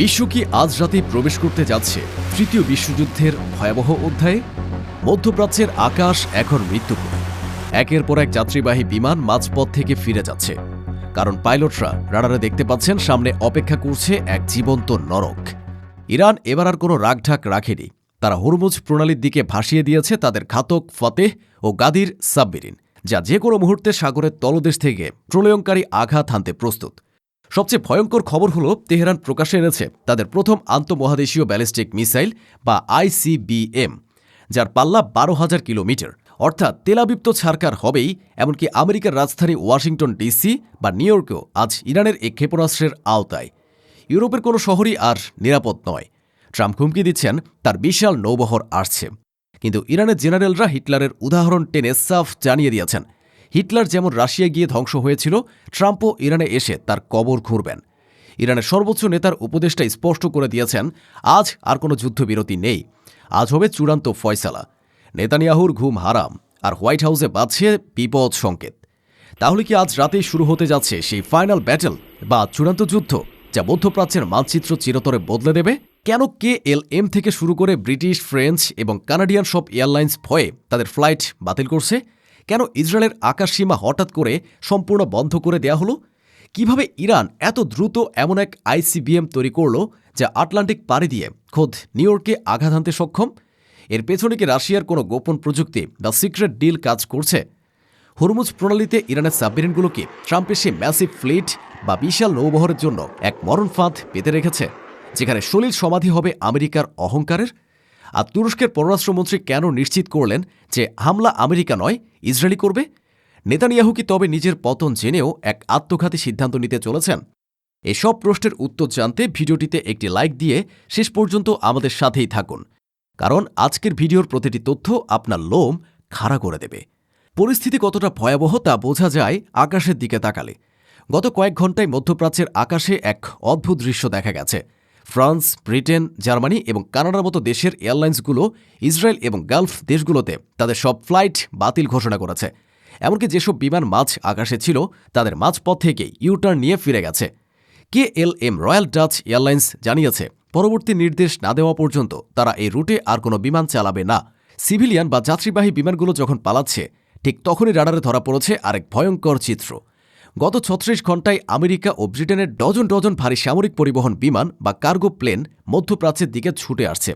বিশ্ব কি আজ রাতেই প্রবেশ করতে যাচ্ছে তৃতীয় বিশ্বযুদ্ধের ভয়াবহ অধ্যায়ে? মধ্যপ্রাচ্যের আকাশ এখন মৃত্যুপুর। একের পর এক যাত্রীবাহী বিমান মাঝপথ থেকে ফিরে যাচ্ছে, কারণ পাইলটরা রাডারে দেখতে পাচ্ছেন সামনে অপেক্ষা করছে এক জীবন্ত নরক। ইরান এবার আর কোনো রাগঢাক রাখেনি। তারা হরমুজ প্রণালীর দিকে ভাসিয়ে দিয়েছে তাদের ঘাতক ফতেহ ও গাদির সাবমেরিন, যা যে কোনো মুহূর্তে সাগরের তলদেশ থেকে প্রলয়ঙ্কারী আঘাত হানতে প্রস্তুত। সবচেয়ে ভয়ঙ্কর খবর হলো তেহরান প্রকাশ্যে এনেছে তাদের প্রথম আন্তঃমহাদেশীয় ব্যালিস্টিক মিসাইল বা ICBM, যার পাল্লা 12,000 কিলোমিটার। অর্থাৎ তেল আবিব তো ছারকার হবেই, এমনকি আমেরিকার রাজধানী ওয়াশিংটন ডিসি বা নিউ ইয়র্কেও আজ ইরানের এই ক্ষেপণাস্ত্রের আওতায়। ইউরোপের কোনো শহরই আর নিরাপদ নয়। ট্রাম্প হুমকি দিচ্ছেন তার বিশাল নৌবহর আসছে, কিন্তু ইরানের জেনারেলরা হিটলারের উদাহরণ টেনে সাফ জানিয়ে দিয়েছেন, হিটলার যেমন রাশিয়ায় গিয়ে ধ্বংস হয়েছিল, ট্রাম্পও ইরানে এসে তার কবর খুঁড়বেন। ইরানের সর্বোচ্চ নেতার উপদেষ্টা স্পষ্ট করে দিয়েছেন, আজ আর কোনো যুদ্ধবিরতি নেই, আজ হবে চূড়ান্ত ফয়সালা। নেতানিয়াহুর ঘুম হারাম, আর হোয়াইট হাউসে বাজছে বিপদ সংকেত। তাহলে কি আজ রাতেই শুরু হতে যাচ্ছে সেই ফাইনাল ব্যাটল বা চূড়ান্ত যুদ্ধ, যা মধ্যপ্রাচ্যের মানচিত্র চিরতরে বদলে দেবে? কেন KLM থেকে শুরু করে ব্রিটিশ, ফ্রেঞ্চ এবং কানাডিয়ান সব এয়ারলাইন্স ভয়ে তাদের ফ্লাইট বাতিল করছে? কেন ইসরায়েলের আকাশসীমা হঠাৎ করে সম্পূর্ণ বন্ধ করে দেয়া হলো? কিভাবে ইরান এত দ্রুত এমন এক ICBM তৈরি করল, যা আটলান্টিক পাড়ি দিয়ে খোদ নিউ ইয়র্কে আঘাত হানতে সক্ষম? এর পেছনে কি রাশিয়ার কোনো গোপন প্রযুক্তি বা সিক্রেট ডিল কাজ করছে? হরমুজ প্রণালীতে ইরানের সাবমেরিনগুলোকে ট্রাম্পের সে ম্যাসিভ ফ্লিট বা বিশাল নৌবহরের জন্য এক মরণ ফাঁদ পেতে রেখেছে, যেখানে সলিল সমাধি হবে আমেরিকার অহংকারের? আর তুরস্কের পররাষ্ট্রমন্ত্রী কেন নিশ্চিত করলেন যে হামলা আমেরিকা নয়, ইসরায়েলি করবে? নেতানিয়াহু কি তবে নিজের পতন জেনেও এক আত্মঘাতী সিদ্ধান্ত নিতে চলেছেন? এসব প্রশ্নের উত্তর জানতে ভিডিওটিতে একটি লাইক দিয়ে শেষ পর্যন্ত আমাদের সাথেই থাকুন, কারণ আজকের ভিডিওর প্রতিটি তথ্য আপনার লোম খাড়া করে দেবে। পরিস্থিতি কতটা ভয়াবহ তা বোঝা যায় আকাশের দিকে তাকালে। গত কয়েক ঘণ্টায় মধ্যপ্রাচ্যের আকাশে এক অদ্ভুত দৃশ্য দেখা গেছে। ফ্রান্স, ব্রিটেন, জার্মানি এবং কানাডার মতো দেশের এয়ারলাইন্সগুলো ইসরায়েল এবং গালফ দেশগুলোতে তাদের সব ফ্লাইট বাতিল ঘোষণা করেছে। এমনকি যেসব বিমান মাঝ আকাশে ছিল, তাদের মাঝপথ থেকেই ইউটার্ন নিয়ে ফিরে গেছে। KLM রয়্যাল ডাচ এয়ারলাইন্স জানিয়েছে, পরবর্তী নির্দেশ না দেওয়া পর্যন্ত তারা এই রুটে আর কোনো বিমান চালাবে না। সিভিলিয়ান বা যাত্রীবাহী বিমানগুলো যখন পালাচ্ছে, ঠিক তখনই রাডারে ধরা পড়েছে আরেক ভয়ঙ্কর চিত্র। গত 36 ঘণ্টায় আমেরিকা ও ব্রিটেনের ডজন ডজন ভারী সামরিক পরিবহন বিমান বা কার্গো প্লেন মধ্যপ্রাচ্যের দিকে ছুটে আসছে।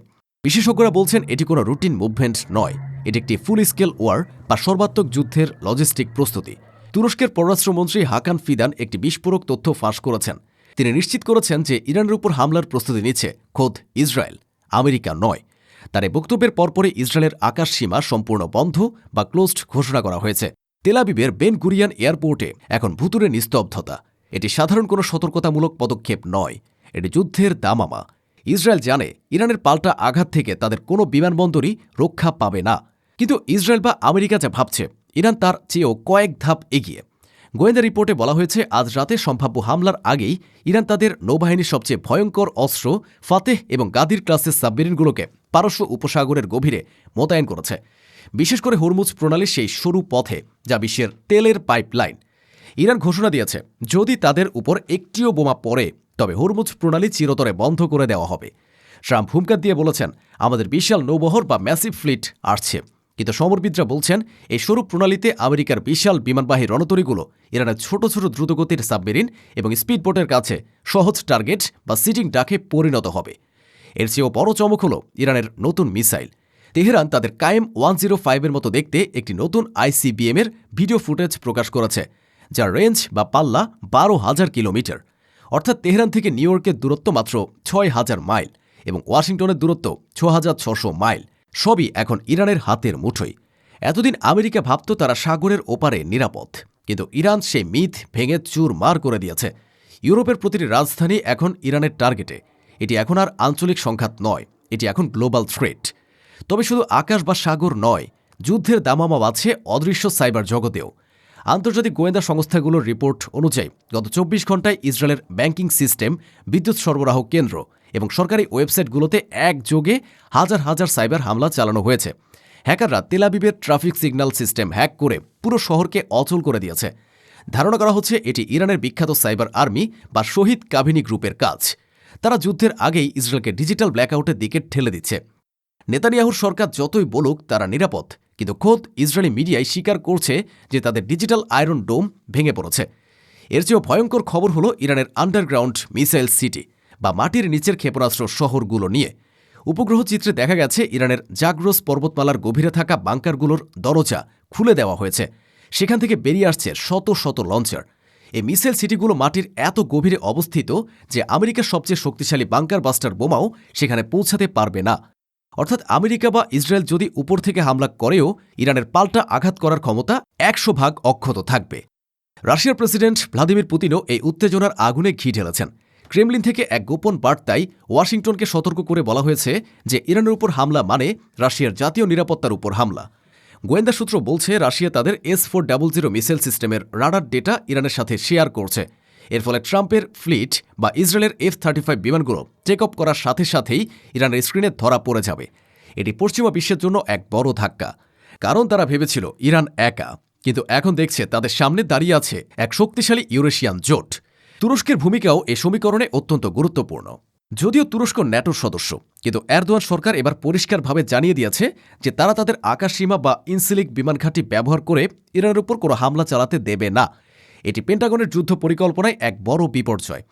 বিশেষজ্ঞরা বলছেন এটি কোনো রুটিন মুভমেন্ট নয়, এটি একটি ফুল স্কেল ওয়ার বা সর্বাত্মক যুদ্ধের লজিস্টিক প্রস্তুতি। তুরস্কের পররাষ্ট্রমন্ত্রী হাকান ফিদান একটি বিস্ফোরক তথ্য ফাঁস করেছেন। তিনি নিশ্চিত করেছেন যে ইরানের উপর হামলার প্রস্তুতি নিচ্ছে খোদ ইসরায়েল, আমেরিকা নয়। তার এই বক্তব্যের পরপরই ইসরায়েলের আকাশ সীমা সম্পূর্ণ বন্ধ বা ক্লোজড ঘোষণা করা হয়েছে। তেল আবিবের বেন গুরিয়ান এয়ারপোর্টে এখন ভুতুরে নিস্তব্ধতা। এটি সাধারণ কোনো সতর্কতামূলক পদক্ষেপ নয়, এটি যুদ্ধের দামামা। ইসরায়েল জানে ইরানের পাল্টা আঘাত থেকে তাদের কোনো বিমানবন্দরই রক্ষা পাবে না। কিন্তু ইসরায়েল বা আমেরিকা যা ভাবছে, ইরান তার চেয়েও কয়েক ধাপ এগিয়ে। গোয়েন্দা রিপোর্টে বলা হয়েছে, আজ রাতে সম্ভাব্য হামলার আগেই ইরান তাদের নৌবাহিনীর সবচেয়ে ভয়ঙ্কর অস্ত্র ফাতেহ এবং গাদির ক্লাসের সাবমেরিনগুলোকে পারস্য উপসাগরের গভীরে মোতায়েন করেছে, বিশেষ করে হরমুজ প্রণালীর সেই সরু পথে, যা বিশ্বের তেলের পাইপলাইন। ইরান ঘোষণা দিয়েছে, যদি তাদের উপর একটিও বোমা পড়ে, তবে হরমুজ প্রণালী চিরতরে বন্ধ করে দেওয়া হবে। ট্রাম্প হুমকার দিয়ে বলেছেন, আমাদের বিশাল নৌবহর বা ম্যাসিভ ফ্লিট আসছে। কিন্তু সমরবিদরা বলছেন, এই সরু প্রণালীতে আমেরিকার বিশাল বিমানবাহী রণতরীগুলো ইরানের ছোট ছোট দ্রুতগতির সাবমেরিন এবং স্পিডবোটের কাছে সহজ টার্গেট বা সিটিং ডাকে পরিণত হবে। এর চেয়েও বড় চমক হল ইরানের নতুন মিসাইল। তেহরান তাদের কায়েম 105-এর মতো দেখতে একটি নতুন ICBM-এর ভিডিও ফুটেজ প্রকাশ করেছে, যার রেঞ্জ বা পাল্লা 12,000 কিলোমিটার। অর্থাৎ তেহরান থেকে নিউ ইয়র্কের দূরত্ব মাত্র 6,000 মাইল এবং ওয়াশিংটনের দূরত্ব 6,600 মাইল। সবই এখন ইরানের হাতের মুঠোয়। এতদিন আমেরিকা ভাবত তারা সাগরের ওপারে নিরাপদ, কিন্তু ইরান সেই মিথ ভেঙে চুরমার করে দিয়েছে। ইউরোপের প্রতিটি রাজধানী এখন ইরানের টার্গেটে। এটি এখন আর আঞ্চলিক সংঘাত নয়, এটি এখন গ্লোবাল থ্রেট। তবে শুধু আকাশ বা সাগর নয়, যুদ্ধের দামামা বাজছে অদৃশ্য সাইবার জগতেও। আন্তর্জাতিক গোয়েন্দা সংস্থাগুলোর রিপোর্ট অনুযায়ী গত 24 ঘণ্টায় ইসরায়েলের ব্যাংকিং সিস্টেম, বিদ্যুৎ সরবরাহ কেন্দ্র এবং সরকারি ওয়েবসাইটগুলোতে একযোগে হাজার হাজার সাইবার হামলা চালানো হয়েছে। হ্যাকাররা তেল আবিবের ট্রাফিক সিগন্যাল সিস্টেম হ্যাক করে পুরো শহরকে অচল করে দিয়েছে। ধারণা করা হচ্ছে এটি ইরানের বিখ্যাত সাইবার আর্মি বা শহীদ কাভিনী গ্রুপের কাজ। তারা যুদ্ধের আগেই ইসরায়েলকে ডিজিটাল ব্ল্যাকআউটের দিকে ঠেলে দিচ্ছে। নেতানিয়াহুর সরকার যতই বলুক তারা নিরাপদ, কিন্তু খোদ ইসরায়েলি মিডিয়ায় স্বীকার করছে যে তাদের ডিজিটাল আয়রন ডোম ভেঙে পড়েছে। এর চেয়েও ভয়ঙ্কর খবর হলো ইরানের আন্ডারগ্রাউন্ড মিসাইল সিটি বা মাটির নিচের ক্ষেপণাস্ত্র শহরগুলো নিয়ে। উপগ্রহ চিত্রে দেখা গেছে ইরানের জাগ্রস পর্বতমালার গভীরে থাকা বাংকারগুলোর দরজা খুলে দেওয়া হয়েছে। সেখান থেকে বেরিয়ে আসছে শত শত লঞ্চার। এই মিসাইল সিটিগুলো মাটির এত গভীরে অবস্থিত যে আমেরিকার সবচেয়ে শক্তিশালী বাংকার বাস্টার বোমাও সেখানে পৌঁছাতে পারবে না। অর্থাৎ আমেরিকা বা ইসরায়েল যদি উপর থেকে হামলা করেও ইরানের পাল্টা আঘাত করার ক্ষমতা 100% অক্ষত থাকবে। রাশিয়ার প্রেসিডেন্ট ভ্লাদিমির পুতিনও এই উত্তেজনার আগুনে ঘি ঢেলেছেন। ক্রেমলিন থেকে এক গোপন বার্তায় ওয়াশিংটনকে সতর্ক করে বলা হয়েছে যে ইরানের উপর হামলা মানে রাশিয়ার জাতীয় নিরাপত্তার উপর হামলা। গোয়েন্দা সূত্র বলছে রাশিয়া তাদের S-400 মিসাইল সিস্টেমের রাডার ডেটা ইরানের সাথে শেয়ার করছে। এর ফলে ট্রাম্পের ফ্লিট বা ইসরায়েলের F-35 বিমানগুলো টেক অফ করার সাথে সাথেই ইরানের স্ক্রিনে ধরা পড়ে যাবে। এটি পশ্চিমা বিশ্বের জন্য এক বড় ধাক্কা, কারণ তারা ভেবেছিল ইরান একা, কিন্তু এখন দেখছে তাদের সামনে দাঁড়িয়ে আছে এক শক্তিশালী ইউরেশিয়ান জোট। তুরস্কের ভূমিকাও এই সমীকরণে অত্যন্ত গুরুত্বপূর্ণ। যদিও তুরস্ক ন্যাটোর সদস্য, কিন্তু এরদোয়ান সরকার এবার পরিষ্কারভাবে জানিয়ে দিয়েছে যে তারা তাদের আকাশসীমা বা ইনসিলিক বিমান ঘাঁটি ব্যবহার করে ইরানের উপর কোনো হামলা চালাতে দেবে না। এটি পেন্টাগনের যুদ্ধ পরিকল্পনায় এক বড় বিপর্যয়,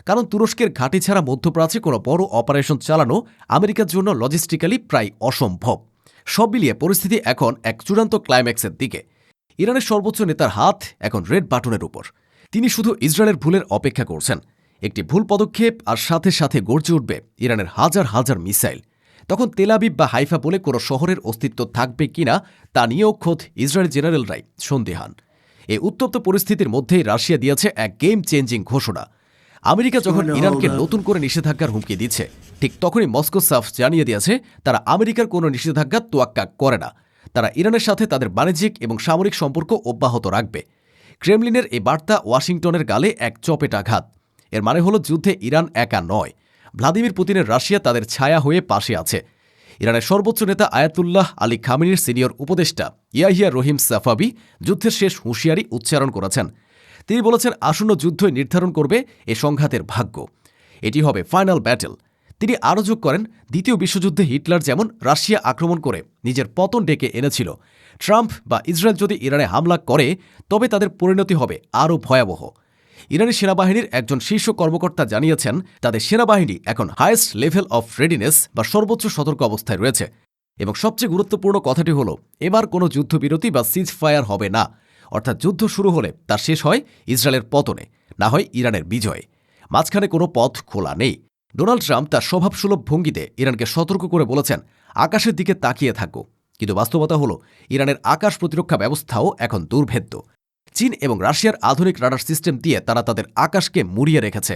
কারণ তুরস্কের ঘাঁটি ছাড়া মধ্যপ্রাচ্যে কোনো বড় অপারেশন চালানো আমেরিকার জন্য লজিস্টিক্যালি প্রায় অসম্ভব। সব মিলিয়ে পরিস্থিতি এখন এক চূড়ান্ত ক্লাইম্যাক্সের দিকে। ইরানের সর্বোচ্চ নেতার হাত এখন রেড বাটনের উপর। তিনি শুধু ইসরায়েলের ভুলের অপেক্ষা করছেন। একটি ভুল পদক্ষেপ আর সাথে সাথে গর্জে উঠবে ইরানের হাজার হাজার মিসাইল। তখন তেল আবিব বা হাইফা বলে কোনো শহরের অস্তিত্ব থাকবে কিনা তা নিয়েও খোদ ইসরায়েল জেনারেলরাই সন্দিহান। এই উত্তপ্ত পরিস্থিতির মধ্যেই রাশিয়া দিয়েছে এক গেম চেঞ্জিং ঘোষণা। আমেরিকা যখন ইরানকে নতুন করে নিষেধাজ্ঞার হুমকি দিচ্ছে, ঠিক তখনই মস্কো সাফ জানিয়ে দিয়েছে তারা আমেরিকার কোনো নিষেধাজ্ঞা তোয়াক্কা করে না। তারা ইরানের সাথে তাদের বাণিজ্যিক এবং সামরিক সম্পর্ক অব্যাহত রাখবে। ক্রেমলিনের এই বার্তা ওয়াশিংটনের গালে এক চপেটাঘাত। এর মানে হলো যুদ্ধে ইরান একা নয়, ভ্লাদিমির পুতিনের রাশিয়া তাদের ছায়া হয়ে পাশে আছে। ইরানের সর্বোচ্চ নেতা আয়াতুল্লাহ আলী খামেনির সিনিয়র উপদেষ্টা ইয়াহিয়া রহিম সাফাবি যুদ্ধের শেষ হুঁশিয়ারি উচ্চারণ করেছেন। তিনি বলেছেন আসন্ন যুদ্ধই নির্ধারণ করবে এ সংঘাতের ভাগ্য। এটি হবে ফাইনাল ব্যাটেল। তিনি আরও যোগ করেন, দ্বিতীয় বিশ্বযুদ্ধে হিটলার যেমন রাশিয়া আক্রমণ করে নিজের পতন ডেকে এনেছিল, ট্রাম্প বা ইসরায়েল যদি ইরানে হামলা করে তবে তাদের পরিণতি হবে আরও ভয়াবহ। ইরানি সেনাবাহিনীর একজন শীর্ষ কর্মকর্তা জানিয়েছেন তাদের সেনাবাহিনী এখন হাইয়েস্ট লেভেল অফ রেডিনেস বা সর্বোচ্চ সতর্ক অবস্থায় রয়েছে। এবং সবচেয়ে গুরুত্বপূর্ণ কথাটি হল এবার কোনো যুদ্ধবিরতি বা সিজ ফায়ার হবে না। অর্থাৎ যুদ্ধ শুরু হলে তা শেষ হয় ইসরায়েলের পতনে, না হয় ইরানের বিজয়ে। মাঝখানে কোনো পথ খোলা নেই। ডোনাল্ড ট্রাম্প তার স্বভাবসুলভ ভঙ্গিতে ইরানকে সতর্ক করে বলেছেন আকাশের দিকে তাকিয়ে থাকো, কিন্তু বাস্তবতা হল ইরানের আকাশ প্রতিরক্ষা ব্যবস্থাও এখন দুর্ভেদ্য। চীন এবং রাশিয়ার আধুনিক রাডার সিস্টেম দিয়ে তারা তাদের আকাশকে মুড়িয়ে রেখেছে।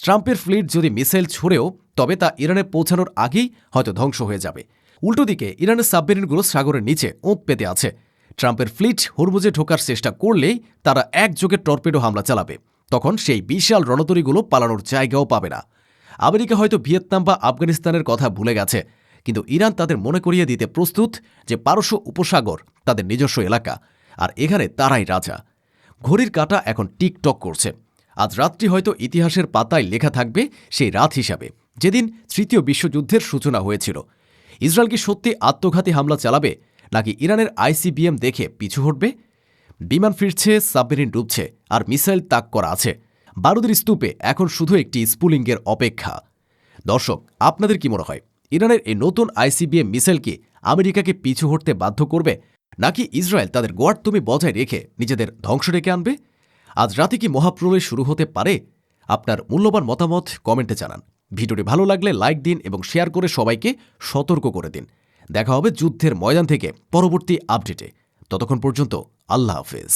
ট্রাম্পের ফ্লিট যদি মিসাইল ছুড়েও তবে তা ইরানে পৌঁছানোর আগেই হয়তো ধ্বংস হয়ে যাবে। উল্টো দিকে ইরানের সাবমেরিনগুলো সাগরের নিচে ওঁত পেতে আছে। ট্রাম্পের ফ্লিট হরমুজে ঢোকার চেষ্টা করলেই তারা একযোগে টর্পেডো হামলা চালাবে। তখন সেই বিশাল রণতরীগুলো পালানোর জায়গাও পাবে না। আমেরিকা হয়তো ভিয়েতনাম বা আফগানিস্তানের কথা ভুলে গেছে, কিন্তু ইরান তাদের মনে করিয়ে দিতে প্রস্তুত যে পারস্য উপসাগর তাদের নিজস্ব এলাকা, আর এখানে তারাই রাজা। ঘড়ির কাঁটা এখন টিকটক করছে। আজ রাত্রি হয়তো ইতিহাসের পাতায় লেখা থাকবে সেই রাত হিসাবে যেদিন তৃতীয় বিশ্বযুদ্ধের সূচনা হয়েছিল। ইসরায়েল কি সত্যি আত্মঘাতী হামলা চালাবে, নাকি ইরানের আইসিবিএম দেখে পিছু হটবে? বিমান ফিরছে, সাবমেরিন ডুবছে, আর মিসাইল তাক করা আছে। বারুদের স্তূপে এখন শুধু একটি স্পুলিংয়ের অপেক্ষা। দর্শক, আপনাদের কি মনে হয় ইরানের এই নতুন আইসিবিএম মিসাইল কি আমেরিকাকে পিছু হটতে বাধ্য করবে, নাকি ইসরায়েল তাদের গোয়ার্তুমি বজায় রেখে নিজেদের ধ্বংস ডেকে আনবে? আজ রাতে কি মহাপ্রলয় শুরু হতে পারে? আপনার মূল্যবান মতামত কমেন্টে জানান। ভিডিওটি ভালো লাগলে লাইক দিন এবং শেয়ার করে সবাইকে সতর্ক করে দিন। দেখা হবে যুদ্ধের ময়দান থেকে পরবর্তী আপডেটে। ততক্ষণ পর্যন্ত আল্লাহ হাফেজ।